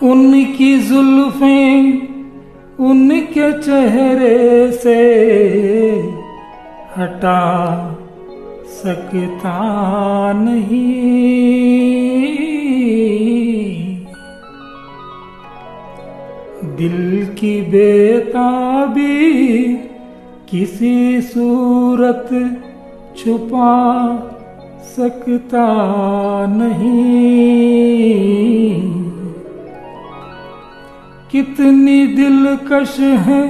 उनकी जुल्फें उनके चेहरे से हटा सकता नहीं। दिल की बेताबी किसी सूरत छुपा सकता नहीं। कितनी दिलकश है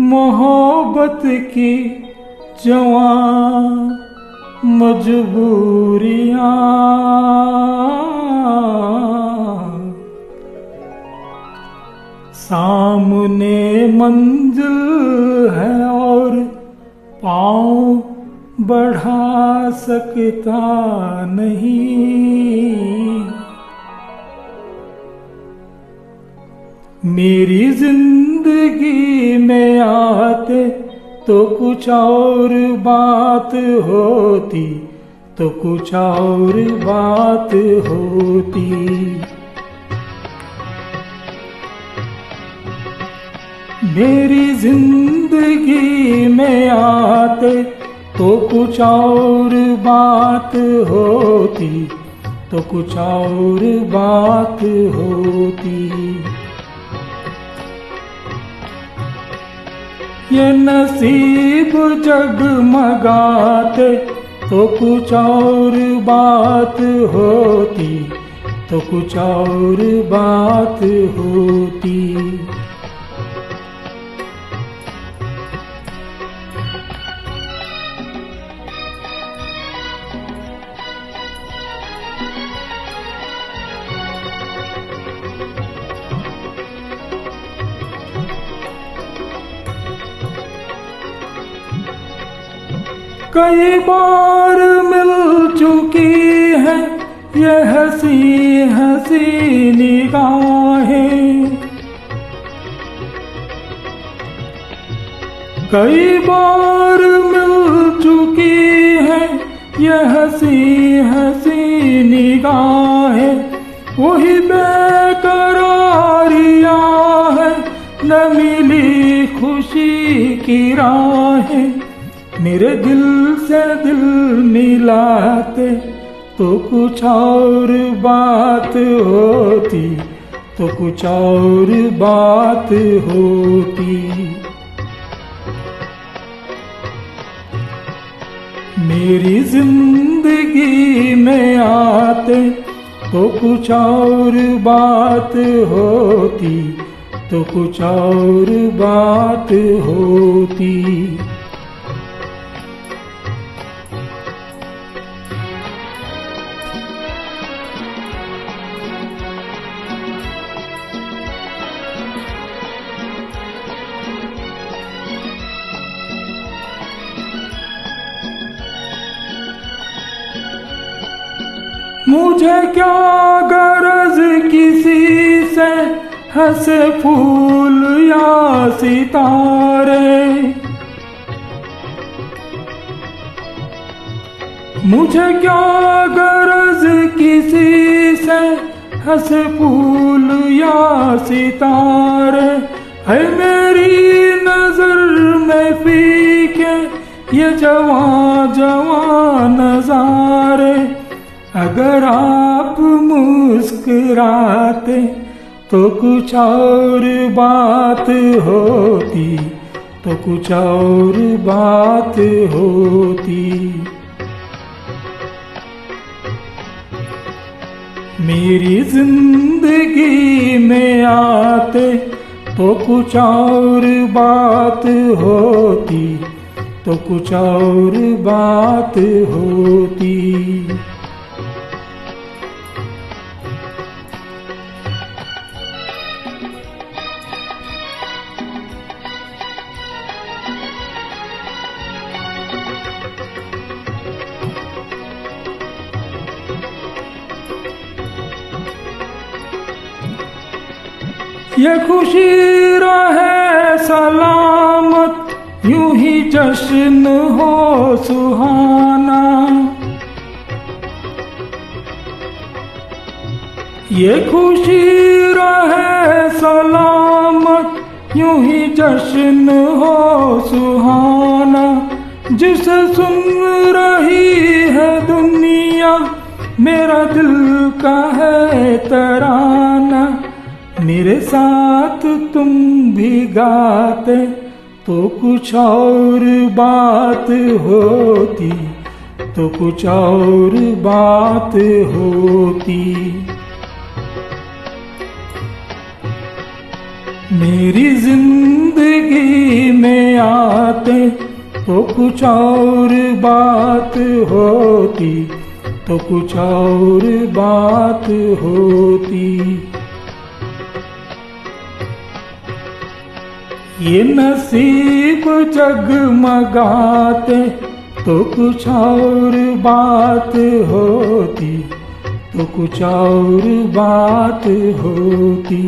मोहब्बत की जवां मजबूरियां। सामने मंजिल है और पाँव बढ़ा सकता नहीं। मेरी जिंदगी में आते तो कुछ और बात होती, तो कुछ और बात होती। मेरी जिंदगी में आते तो कुछ और बात होती, तो कुछ और बात होती। ये नसीब जगमगाते तो कुछ और बात होती, तो कुछ और बात होती। कई बार मिल चुकी है ये हंसी हंसी निगाहें। कई बार मिल चुकी है ये हंसी हंसी निगाहें। वही बेकरारियां है न मिली खुशी की राहें। मेरे दिल से दिल मिलाते तो कुछ और बात होती, तो कुछ और बात होती। मेरी जिंदगी में आते तो कुछ और बात होती, तो कुछ और बात होती। मुझे क्या गरज किसी से हंसे फूल या सितारे। मुझे क्या गरज किसी से हंसे फूल या सितारे। है मेरी नजर में फीके ये जवां जवां नजारे। अगर आप मुस्कुराते तो कुछ और बात होती, तो कुछ और बात होती। मेरी जिंदगी में आते तो कुछ और बात होती, तो कुछ और बात होती। ये खुशी रहे सलामत, यूं ही जश्न हो सुहाना। ये खुशी रहे सलामत यूं ही जश्न हो सुहाना, जिसे सुन रही है दुनिया मेरा दिल का है तराना। मेरे साथ तुम भी गाते तो कुछ और बात होती, तो कुछ और बात होती। मेरी जिंदगी में आते तो कुछ और बात होती, तो कुछ और बात होती। ये नसीब जगमगाते तो कुछ और बात होती, तो कुछ और बात होती।